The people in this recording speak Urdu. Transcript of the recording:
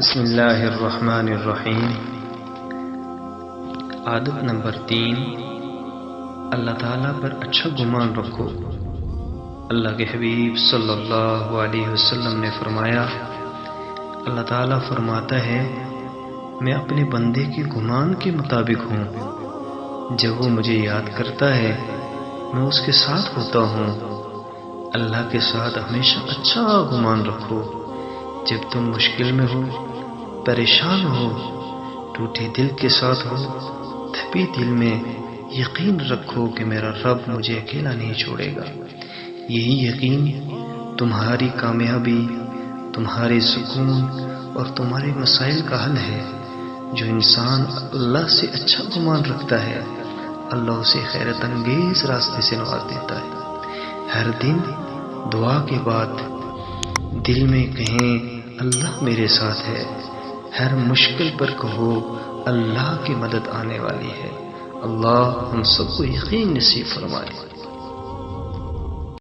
بسم اللہ الرحمن الرحیم۔ عادت نمبر 3، اللہ تعالیٰ پر اچھا گمان رکھو۔ اللہ کے حبیب صلی اللہ علیہ وسلم نے فرمایا، اللہ تعالیٰ فرماتا ہے میں اپنے بندے کے گمان کے مطابق ہوں۔ جب وہ مجھے یاد کرتا ہے میں اس کے ساتھ ہوتا ہوں۔ اللہ کے ساتھ ہمیشہ اچھا گمان رکھو۔ جب تم مشکل میں ہو، پریشان ہو، ٹوٹے دل کے ساتھ ہو، تھپی دل میں یقین رکھو کہ میرا رب مجھے اکیلا نہیں چھوڑے گا۔ یہی یقین تمہاری کامیابی، تمہارے سکون اور تمہارے مسائل کا حل ہے۔ جو انسان اللہ سے اچھا گمان رکھتا ہے، اللہ اسے خیرت انگیز راستے سے نواز دیتا ہے۔ ہر دن دعا کے بعد دل میں کہیں اللہ میرے ساتھ ہے۔ ہر مشکل پر کہو اللہ کی مدد آنے والی ہے۔ اللہ ہم سب کو یقین نصیب فرمائے۔